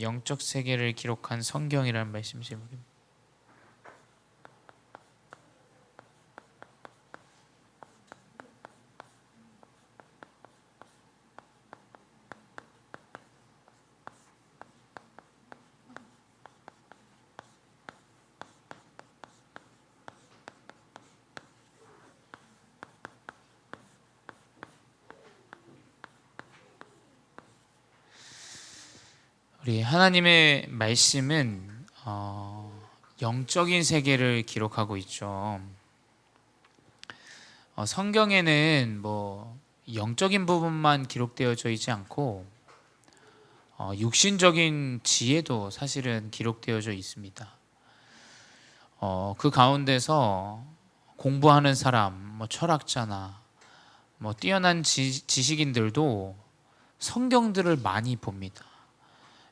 영적 세계를 기록한 성경이라는 말씀 제목입니다. 우리 하나님의 말씀은 영적인 세계를 기록하고 있죠. 성경에는 뭐 영적인 부분만 기록되어져 있지 않고 육신적인 지혜도 사실은 기록되어져 있습니다. 그 가운데서 공부하는 사람, 뭐 철학자나 뭐 뛰어난 지식인들도 성경들을 많이 봅니다.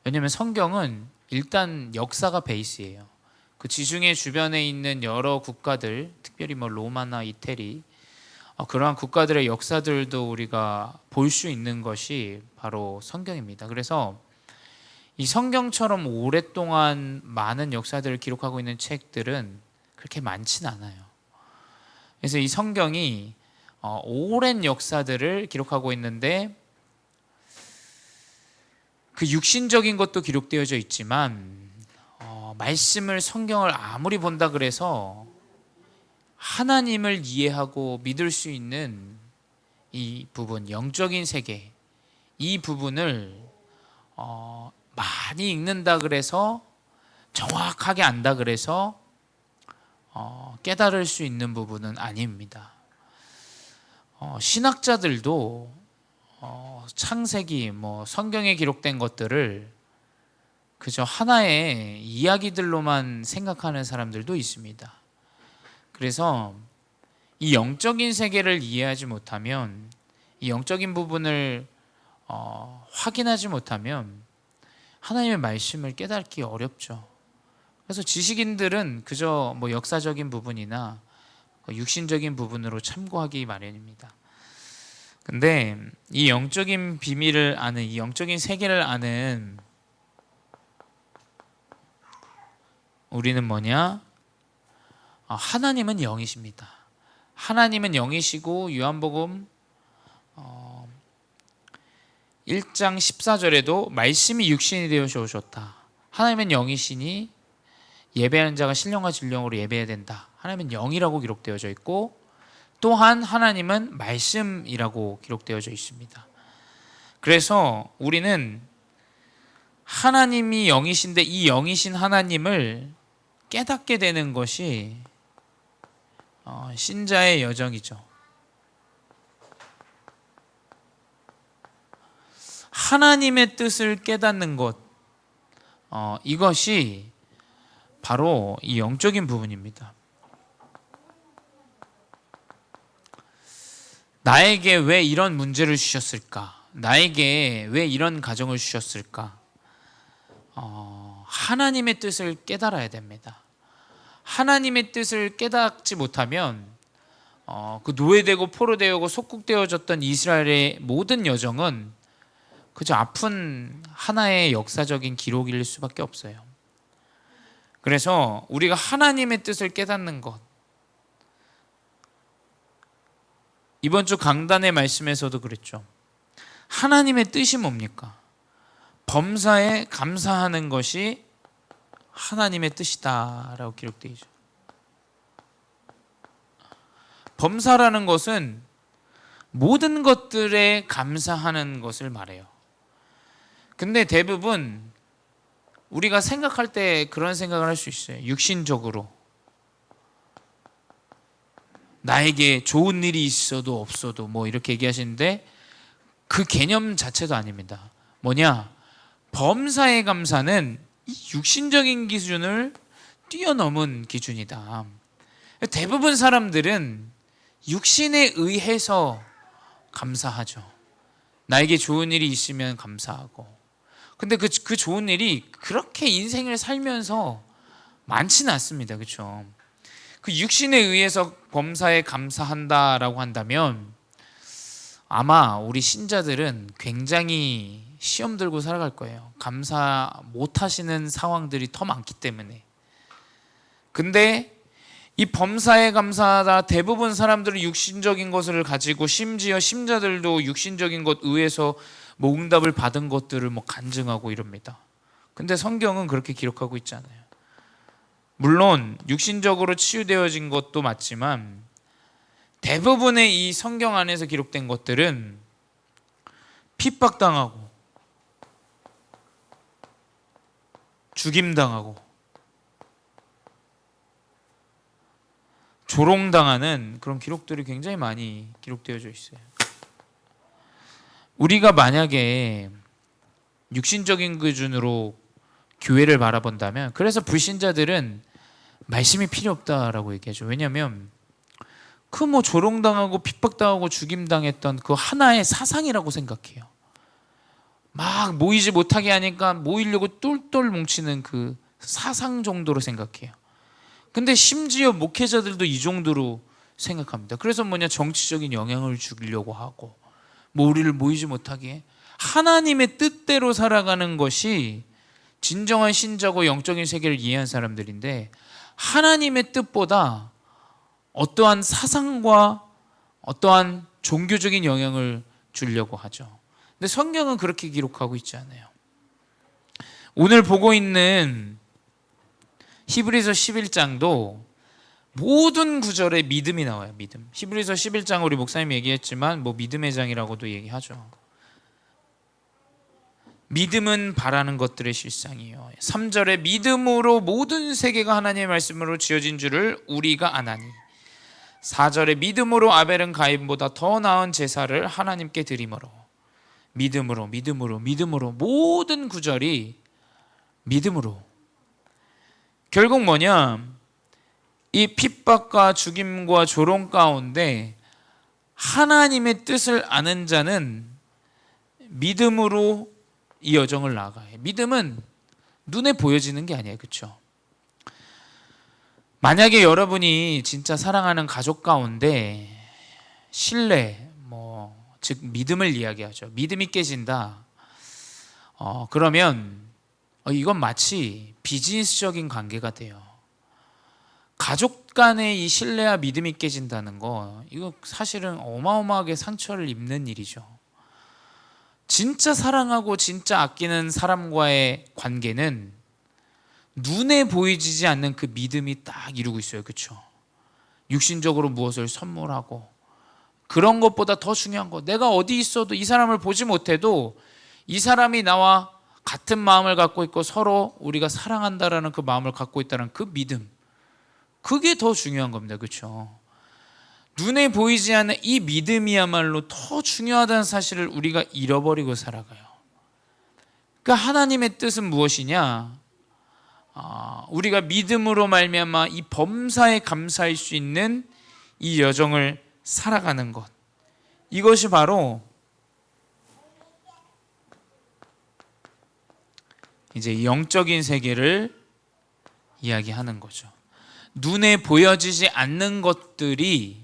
왜냐하면 성경은 일단 역사가 베이스예요. 그 지중해 주변에 있는 여러 국가들, 특별히 뭐 로마나 이태리, 그러한 국가들의 역사들도 우리가 볼 수 있는 것이 바로 성경입니다. 그래서 이 성경처럼 오랫동안 많은 역사들을 기록하고 있는 책들은 그렇게 많진 않아요. 그래서 이 성경이 오랜 역사들을 기록하고 있는데 그 육신적인 것도 기록되어져 있지만 말씀을 성경을 아무리 본다 그래서 하나님을 이해하고 믿을 수 있는 이 부분, 영적인 세계, 이 부분을 많이 읽는다 그래서 정확하게 안다 그래서 깨달을 수 있는 부분은 아닙니다. 신학자들도 창세기, 뭐 성경에 기록된 것들을 그저 하나의 이야기들로만 생각하는 사람들도 있습니다. 그래서 이 영적인 세계를 이해하지 못하면, 이 영적인 부분을 확인하지 못하면 하나님의 말씀을 깨닫기 어렵죠. 그래서 지식인들은 그저 뭐 역사적인 부분이나 육신적인 부분으로 참고하기 마련입니다. 근데 이 영적인 비밀을 아는, 이 영적인 세계를 아는 우리는 뭐냐? 하나님은 영이십니다. 하나님은 영이시고 요한복음 1장 14절에도 말씀이 육신이 되어서 오셨다. 하나님은 영이시니 예배하는 자가 신령과 진령으로 예배해야 된다. 하나님은 영이라고 기록되어져 있고, 또한 하나님은 말씀이라고 기록되어져 있습니다. 그래서 우리는 하나님이 영이신데 이 영이신 하나님을 깨닫게 되는 것이 신자의 여정이죠. 하나님의 뜻을 깨닫는 것, 이것이 바로 이 영적인 부분입니다. 나에게 왜 이런 문제를 주셨을까? 나에게 왜 이런 가정을 주셨을까? 하나님의 뜻을 깨달아야 됩니다. 하나님의 뜻을 깨닫지 못하면 그 노예되고 포로되고 속국되어졌던 이스라엘의 모든 여정은 그저 아픈 하나의 역사적인 기록일 수밖에 없어요. 그래서 우리가 하나님의 뜻을 깨닫는 것, 이번 주 강단의 말씀에서도 그랬죠. 하나님의 뜻이 뭡니까? 범사에 감사하는 것이 하나님의 뜻이다라고 기록되어 있죠. 범사라는 것은 모든 것들에 감사하는 것을 말해요. 근데 대부분 우리가 생각할 때 그런 생각을 할 수 있어요. 육신적으로 나에게 좋은 일이 있어도 없어도 뭐 이렇게 얘기하시는데 그 개념 자체도 아닙니다. 뭐냐? 범사의 감사는 이 육신적인 기준을 뛰어넘은 기준이다. 대부분 사람들은 육신에 의해서 감사하죠. 나에게 좋은 일이 있으면 감사하고. 근데 그 좋은 일이 그렇게 인생을 살면서 많지는 않습니다. 그렇죠? 그 육신에 의해서 범사에 감사한다라고 한다면 아마 우리 신자들은 굉장히 시험 들고 살아갈 거예요. 감사 못 하시는 상황들이 더 많기 때문에. 근데 이 범사에 감사하다, 대부분 사람들은 육신적인 것을 가지고, 심지어 심자들도 육신적인 것 의해서 뭐 응답을 받은 것들을 뭐 간증하고 이럽니다. 근데 성경은 그렇게 기록하고 있지 않아요. 물론 육신적으로 치유되어진 것도 맞지만 대부분의 이 성경 안에서 기록된 것들은 핍박당하고 죽임당하고 조롱당하는 그런 기록들이 굉장히 많이 기록되어져 있어요. 우리가 만약에 육신적인 기준으로 교회를 바라본다면, 그래서 불신자들은 말씀이 필요 없다라고 얘기하죠. 왜냐하면 그 뭐 조롱당하고 핍박당하고 죽임당했던 그 하나의 사상이라고 생각해요. 막 모이지 못하게 하니까 모이려고 똘똘 뭉치는 그 사상 정도로 생각해요. 근데 심지어 목회자들도 이 정도로 생각합니다. 그래서 정치적인 영향을 주려고 하고 뭐 우리를 모이지 못하게 해. 하나님의 뜻대로 살아가는 것이 진정한 신자고 영적인 세계를 이해한 사람들인데, 하나님의 뜻보다 어떠한 사상과 어떠한 종교적인 영향을 주려고 하죠. 근데 성경은 그렇게 기록하고 있지 않아요. 오늘 보고 있는 히브리서 11장도 모든 구절에 믿음이 나와요. 믿음. 히브리서 11장 우리 목사님이 얘기했지만 뭐 믿음의 장이라고도 얘기하죠. 믿음은 바라는 것들의 실상이요. 3절에 믿음으로 모든 세계가 하나님의 말씀으로 지어진 줄을 우리가 아나니. 4절에 믿음으로 아벨은 가인보다 더 나은 제사를 하나님께 드리므로. 믿음으로 모든 구절이 믿음으로. 결국 이 핍박과 죽임과 조롱 가운데 하나님의 뜻을 아는 자는 믿음으로 이 여정을 나아가요. 믿음은 눈에 보여지는 게 아니에요. 그렇죠? 만약에 여러분이 진짜 사랑하는 가족 가운데 신뢰, 즉 믿음을 이야기하죠. 믿음이 깨진다. 그러면 이건 마치 비즈니스적인 관계가 돼요. 가족 간의 이 신뢰와 믿음이 깨진다는 거, 이거 사실은 어마어마하게 상처를 입는 일이죠. 진짜 사랑하고 진짜 아끼는 사람과의 관계는 눈에 보이지 않는 그 믿음이 딱 이루고 있어요. 그렇죠? 육신적으로 무엇을 선물하고, 그런 것보다 더 중요한 거, 내가 어디 있어도 이 사람을 보지 못해도 이 사람이 나와 같은 마음을 갖고 있고 서로 우리가 사랑한다라는 그 마음을 갖고 있다는 그 믿음, 그게 더 중요한 겁니다. 그렇죠? 눈에 보이지 않는 이 믿음이야말로 더 중요하다는 사실을 우리가 잃어버리고 살아가요. 그러니까 하나님의 뜻은 무엇이냐? 우리가 믿음으로 말미암아 이 범사에 감사할 수 있는 이 여정을 살아가는 것, 이것이 바로 이제 영적인 세계를 이야기하는 거죠. 눈에 보여지지 않는 것들이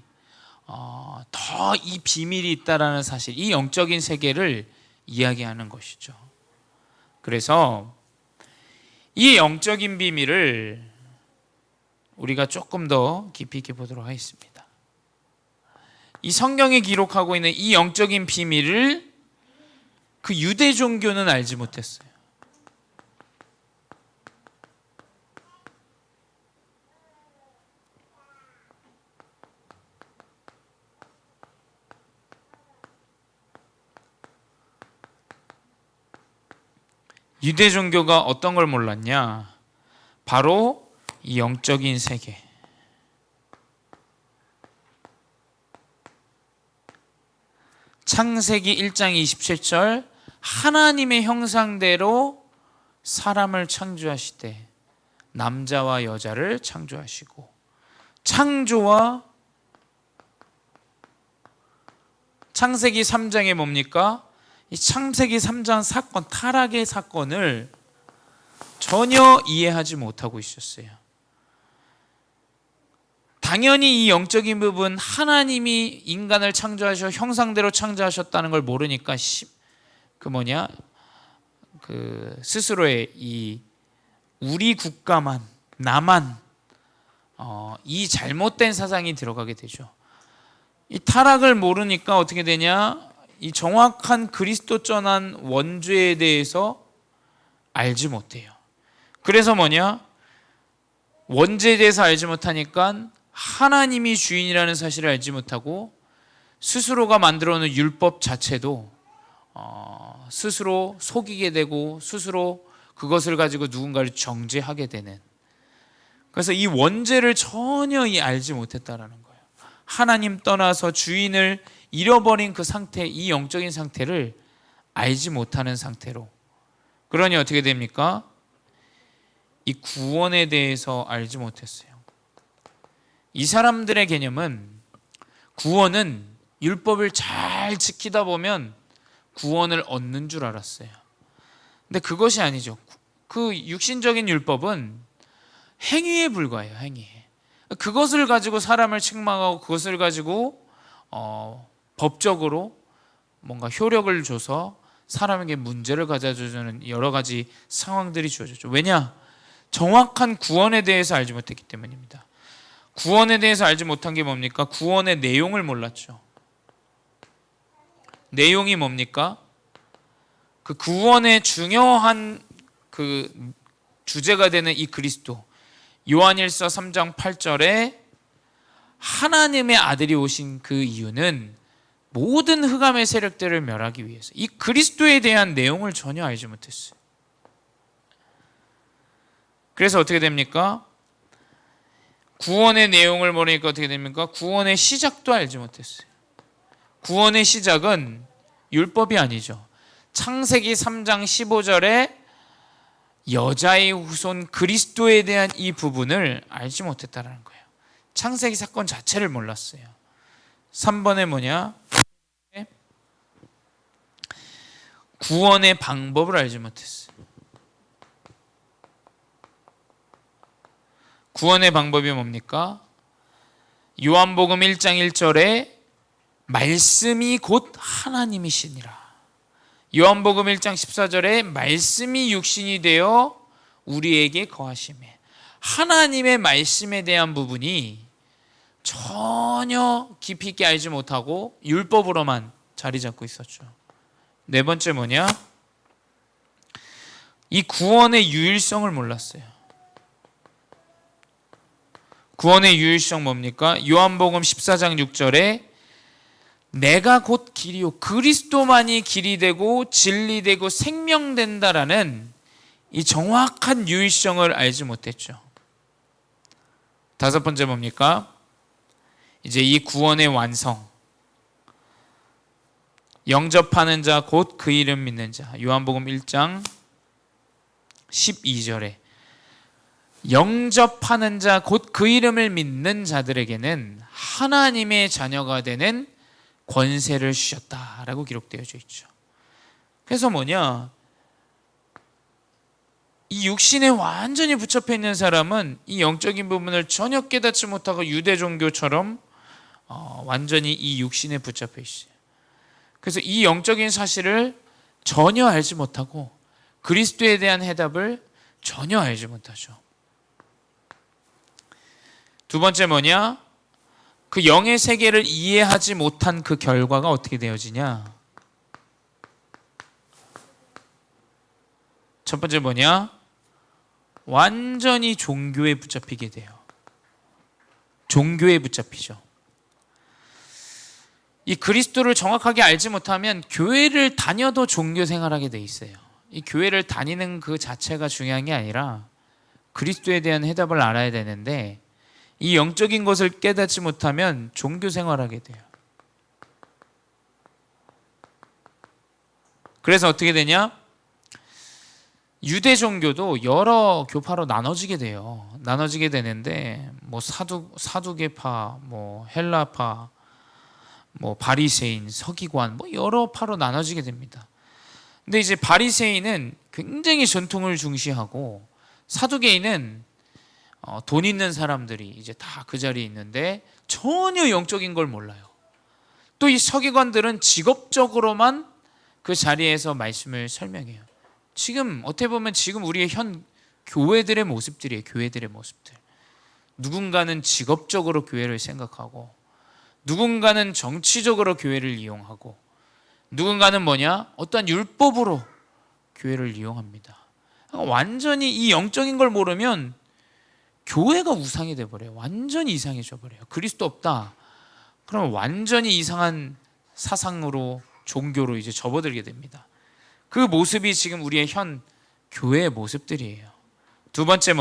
더 이 비밀이 있다라는 사실, 이 영적인 세계를 이야기하는 것이죠. 그래서 이 영적인 비밀을 우리가 조금 더 깊이 있게 보도록 하겠습니다. 이 성경에 기록하고 있는 이 영적인 비밀을 그 유대 종교는 알지 못했어요. 유대 종교가 어떤 걸 몰랐냐? 바로 이 영적인 세계. 창세기 1장 27절, 하나님의 형상대로 사람을 창조하시되 남자와 여자를 창조하시고, 창조와 창세기 3장에 뭡니까? 이 창세기 3장 사건, 타락의 사건을 전혀 이해하지 못하고 있었어요. 당연히 이 영적인 부분, 하나님이 인간을 창조하셔 형상대로 창조하셨다는 걸 모르니까 스스로의 이 우리 국가만, 나만 이 잘못된 사상이 들어가게 되죠. 이 타락을 모르니까 어떻게 되냐? 이 정확한 그리스도전한 원죄에 대해서 알지 못해요. 그래서 원죄에 대해서 알지 못하니까 하나님이 주인이라는 사실을 알지 못하고 스스로가 만들어 놓은 율법 자체도 스스로 속이게 되고 스스로 그것을 가지고 누군가를 정죄하게 되는, 그래서 이 원죄를 전혀 알지 못했다라는 거예요. 하나님 떠나서 주인을 잃어버린 그 상태, 이 영적인 상태를 알지 못하는 상태로, 그러니 어떻게 됩니까? 이 구원에 대해서 알지 못했어요. 이 사람들의 개념은 구원은 율법을 잘 지키다 보면 구원을 얻는 줄 알았어요. 근데 그것이 아니죠. 그 육신적인 율법은 행위에 불과해요. 행위에. 그것을 가지고 사람을 책망하고 그것을 가지고 법적으로 뭔가 효력을 줘서 사람에게 문제를 가져주는 여러 가지 상황들이 주어졌죠. 왜냐? 정확한 구원에 대해서 알지 못했기 때문입니다. 구원에 대해서 알지 못한 게 뭡니까? 구원의 내용을 몰랐죠. 내용이 뭡니까? 그 구원의 중요한 그 주제가 되는 이 그리스도, 요한일서 3장 8절에 하나님의 아들이 오신 그 이유는 모든 흑암의 세력들을 멸하기 위해서, 이 그리스도에 대한 내용을 전혀 알지 못했어요. 그래서 어떻게 됩니까? 구원의 내용을 모르니까 어떻게 됩니까? 구원의 시작도 알지 못했어요. 구원의 시작은 율법이 아니죠. 창세기 3장 15절에 여자의 후손 그리스도에 대한 이 부분을 알지 못했다는 거예요. 창세기 사건 자체를 몰랐어요. 3번에 구원의 방법을 알지 못했어요. 구원의 방법이 뭡니까? 요한복음 1장 1절에 말씀이 곧 하나님이시니라. 요한복음 1장 14절에 말씀이 육신이 되어 우리에게 거하시매. 하나님의 말씀에 대한 부분이 전혀 깊이 있게 알지 못하고 율법으로만 자리 잡고 있었죠. 네 번째 이 구원의 유일성을 몰랐어요. 구원의 유일성 뭡니까? 요한복음 14장 6절에 내가 곧 길이요, 그리스도만이 길이 되고 진리 되고 생명 된다라는 이 정확한 유일성을 알지 못했죠. 다섯 번째 뭡니까? 이제 이 구원의 완성, 영접하는 자 곧 그 이름 믿는 자. 요한복음 1장 12절에 영접하는 자 곧 그 이름을 믿는 자들에게는 하나님의 자녀가 되는 권세를 주셨다라고 기록되어 있죠. 그래서 이 육신에 완전히 붙잡혀 있는 사람은 이 영적인 부분을 전혀 깨닫지 못하고 유대 종교처럼 완전히 이 육신에 붙잡혀 있어요. 그래서 이 영적인 사실을 전혀 알지 못하고 그리스도에 대한 해답을 전혀 알지 못하죠. 두 번째 그 영의 세계를 이해하지 못한 그 결과가 어떻게 되어지냐? 첫 번째 완전히 종교에 붙잡히게 돼요. 종교에 붙잡히죠. 이 그리스도를 정확하게 알지 못하면 교회를 다녀도 종교 생활하게 돼 있어요. 이 교회를 다니는 그 자체가 중요한 게 아니라 그리스도에 대한 해답을 알아야 되는데, 이 영적인 것을 깨닫지 못하면 종교 생활하게 돼요. 그래서 어떻게 되냐? 유대 종교도 여러 교파로 나눠지게 돼요. 나눠지게 되는데 사두개파, 헬라파, 바리새인, 서기관, 여러 파로 나눠지게 됩니다. 근데 이제 바리새인은 굉장히 전통을 중시하고, 사두개인은 돈 있는 사람들이 이제 다 그 자리에 있는데 전혀 영적인 걸 몰라요. 또 이 서기관들은 직업적으로만 그 자리에서 말씀을 설명해요. 지금 어떻게 보면 지금 우리의 현 교회들의 모습들이에요. 교회들의 모습들. 누군가는 직업적으로 교회를 생각하고, 누군가는 정치적으로 교회를 이용하고, 누군가는 어떠한 율법으로 교회를 이용합니다. 완전히 이 영적인 걸 모르면 교회가 우상이 돼버려요. 완전히 이상해져 버려요. 그리스도 없다. 그럼 완전히 이상한 사상으로, 종교로 이제 접어들게 됩니다. 그 모습이 지금 우리의 현 교회의 모습들이에요. 두 번째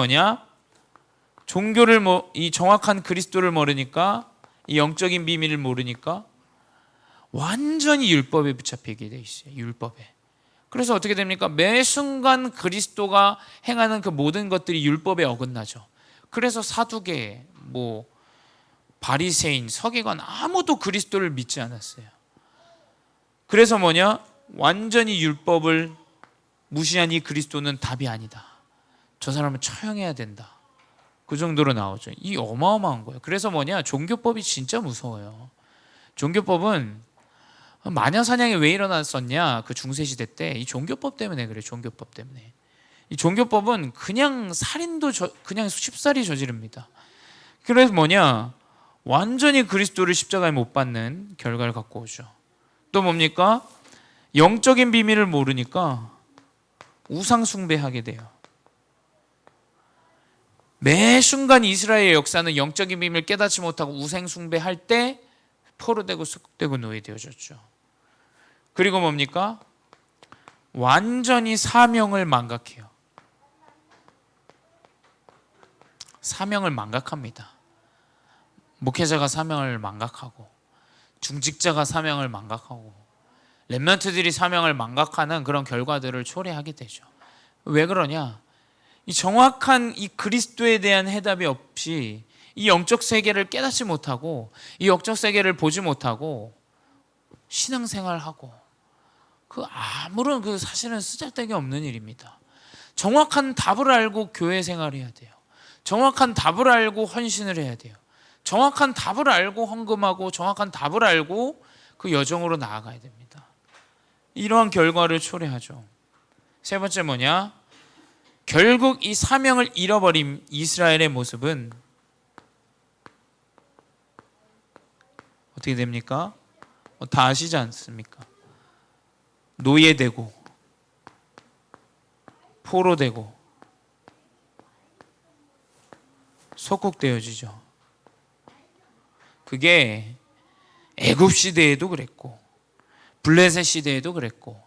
종교를 이 정확한 그리스도를 모르니까, 이 영적인 비밀을 모르니까 완전히 율법에 붙잡히게 돼 있어요. 율법에. 그래서 어떻게 됩니까? 매 순간 그리스도가 행하는 그 모든 것들이 율법에 어긋나죠. 그래서 사두개, 바리새인, 서기관 아무도 그리스도를 믿지 않았어요. 그래서 완전히 율법을 무시한 이 그리스도는 답이 아니다. 저 사람은 처형해야 된다. 그 정도로 나오죠. 이 어마어마한 거예요. 그래서 종교법이 진짜 무서워요. 종교법은 마녀사냥이 왜 일어났었냐? 그 중세시대 때 이 종교법 때문에 그래요. 종교법 때문에. 이 종교법은 그냥 살인도 그냥 쉽사리 저지릅니다. 그래서 완전히 그리스도를 십자가에 못 박는 결과를 갖고 오죠. 또 뭡니까? 영적인 비밀을 모르니까 우상 숭배하게 돼요. 매 순간 이스라엘의 역사는 영적인 비밀을 깨닫지 못하고 우상 숭배할 때 포로되고 습격되고 노예되어졌죠. 그리고 뭡니까? 완전히 사명을 망각해요. 사명을 망각합니다. 목회자가 사명을 망각하고, 중직자가 사명을 망각하고, 렘넌트들이 사명을 망각하는 그런 결과들을 초래하게 되죠. 왜 그러냐? 이 정확한 이 그리스도에 대한 해답이 없이 이 영적 세계를 깨닫지 못하고, 이 영적 세계를 보지 못하고 신앙생활하고, 아무런 사실은 쓰잘데기 없는 일입니다. 정확한 답을 알고 교회 생활해야 돼요. 정확한 답을 알고 헌신을 해야 돼요. 정확한 답을 알고 헌금하고, 정확한 답을 알고 그 여정으로 나아가야 됩니다. 이러한 결과를 초래하죠. 세 번째 결국 이 사명을 잃어버린 이스라엘의 모습은 어떻게 됩니까? 다 아시지 않습니까? 노예되고, 포로되고, 속국되어지죠. 그게 애굽 시대에도 그랬고, 블레셋 시대에도 그랬고,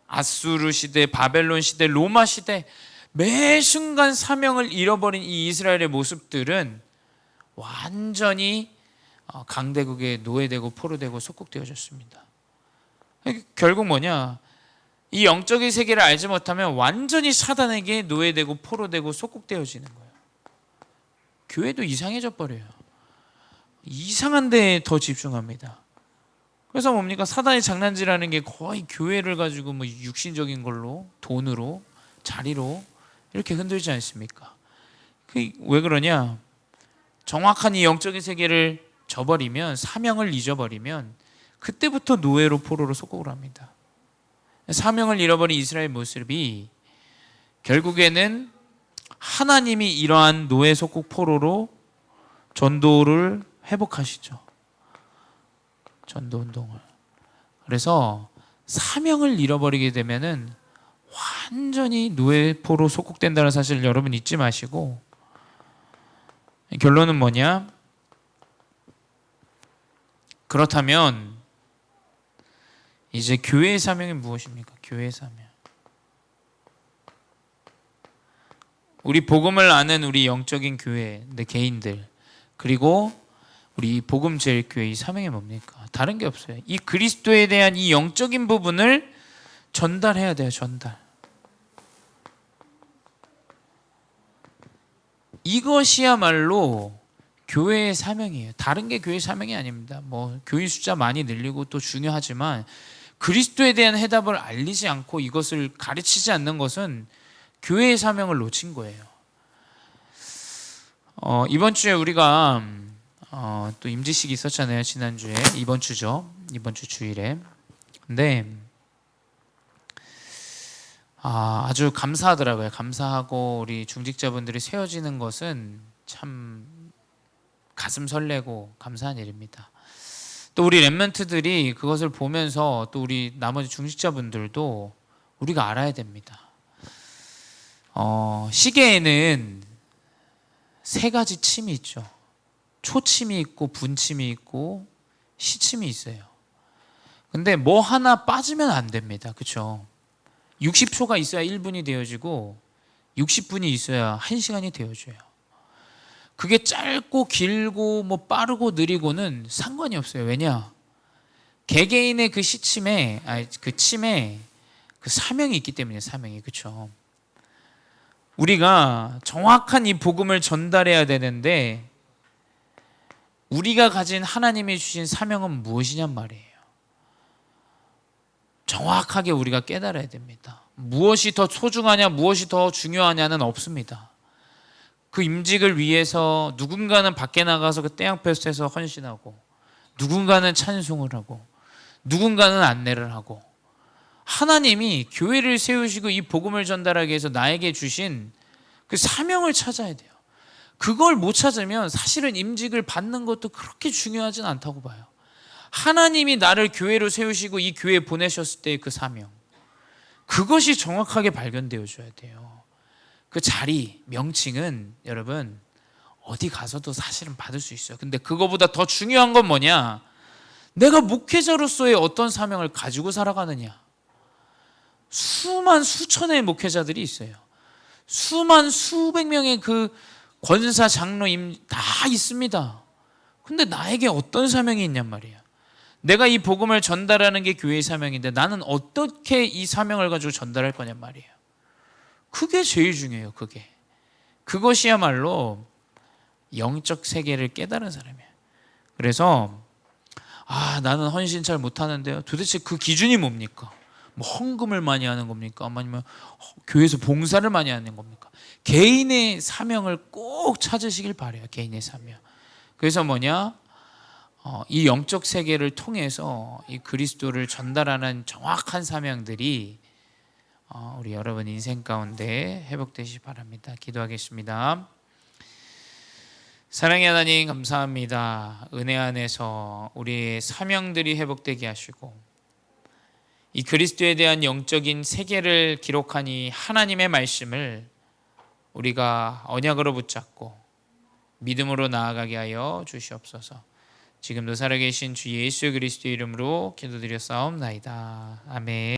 아수르 시대, 바벨론 시대, 로마 시대, 매 순간 사명을 잃어버린 이 이스라엘의 모습들은 완전히 강대국에 노예되고 포로되고 속국되어졌습니다. 결국 이 영적인 세계를 알지 못하면 완전히 사단에게 노예되고 포로되고 속국되어지는 거예요. 교회도 이상해져 버려요. 이상한 데에 더 집중합니다. 그래서 사단이 장난질하는 게 거의 교회를 가지고 육신적인 걸로, 돈으로, 자리로 이렇게 흔들지 않습니까? 왜 그러냐? 정확한 이 영적인 세계를 저버리면, 사명을 잊어버리면 그때부터 노예로 포로로 속국을 합니다. 사명을 잃어버린 이스라엘 모습이 결국에는 하나님이 이러한 노예 속국 포로로 전도를 회복하시죠. 전도 운동을. 그래서 사명을 잃어버리게 되면은 완전히 노예 포로 속국된다는 사실을 여러분 잊지 마시고, 결론은 그렇다면 이제 교회의 사명이 무엇입니까? 교회의 사명. 우리 복음을 아는 우리 영적인 교회, 내 개인들, 그리고 우리 복음제일교회 이 사명이 뭡니까? 다른 게 없어요. 이 그리스도에 대한 이 영적인 부분을 전달해야 돼요. 전달. 이것이야말로 교회의 사명이에요. 다른 게 교회의 사명이 아닙니다. 교인 숫자 많이 늘리고 또 중요하지만 그리스도에 대한 해답을 알리지 않고 이것을 가르치지 않는 것은 교회의 사명을 놓친 거예요. 이번 주에 우리가 또 임지식이 있었잖아요. 지난주에 이번 주죠. 이번 주 주일에. 근데 아주 감사하더라고요. 감사하고 우리 중직자분들이 세워지는 것은 참 가슴 설레고 감사한 일입니다. 또 우리 렘넌트들이 그것을 보면서 또 우리 나머지 중직자분들도 우리가 알아야 됩니다. 시계에는 세 가지 침이 있죠. 초침이 있고 분침이 있고 시침이 있어요. 근데 뭐 하나 빠지면 안 됩니다. 그렇죠? 60초가 있어야 1분이 되어지고 60분이 있어야 1시간이 되어져요. 그게 짧고 길고 뭐 빠르고 느리고는 상관이 없어요. 왜냐? 개개인의 그 시침에 그 침에 그 사명이 있기 때문에 사명이. 그렇죠? 우리가 정확한 이 복음을 전달해야 되는데 우리가 가진 하나님이 주신 사명은 무엇이냔 말이에요. 정확하게 우리가 깨달아야 됩니다. 무엇이 더 소중하냐, 무엇이 더 중요하냐는 없습니다. 그 임직을 위해서 누군가는 밖에 나가서 그 태양페스트에서 헌신하고, 누군가는 찬송을 하고, 누군가는 안내를 하고, 하나님이 교회를 세우시고 이 복음을 전달하기 위해서 나에게 주신 그 사명을 찾아야 돼요. 그걸 못 찾으면 사실은 임직을 받는 것도 그렇게 중요하진 않다고 봐요. 하나님이 나를 교회로 세우시고 이 교회에 보내셨을 때의 그 사명, 그것이 정확하게 발견되어줘야 돼요. 그 자리, 명칭은 여러분 어디 가서도 사실은 받을 수 있어요. 근데 그거보다 더 중요한 건 뭐냐? 내가 목회자로서의 어떤 사명을 가지고 살아가느냐. 수천의 목회자들이 있어요. 수백 명의 그 권사, 장로임 다 있습니다. 근데 나에게 어떤 사명이 있냔 말이에요. 내가 이 복음을 전달하는 게 교회의 사명인데 나는 어떻게 이 사명을 가지고 전달할 거냔 말이에요. 그게 제일 중요해요. 그것이야말로 영적 세계를 깨달은 사람이에요. 그래서 나는 헌신 잘 못하는데요. 도대체 그 기준이 뭡니까? 뭐 헌금을 많이 하는 겁니까? 아니면 교회에서 봉사를 많이 하는 겁니까? 개인의 사명을 꼭 찾으시길 바라요. 개인의 사명. 그래서 이 영적 세계를 통해서 이 그리스도를 전달하는 정확한 사명들이 우리 여러분 인생 가운데 회복되시기 바랍니다. 기도하겠습니다. 사랑의 하나님 감사합니다. 은혜 안에서 우리의 사명들이 회복되게 하시고 이 그리스도에 대한 영적인 세계를 기록한 이 하나님의 말씀을 우리가 언약으로 붙잡고 믿음으로 나아가게 하여 주시옵소서. 지금도 살아계신 주 예수 그리스도의 이름으로 기도드렸사옵나이다. 아멘.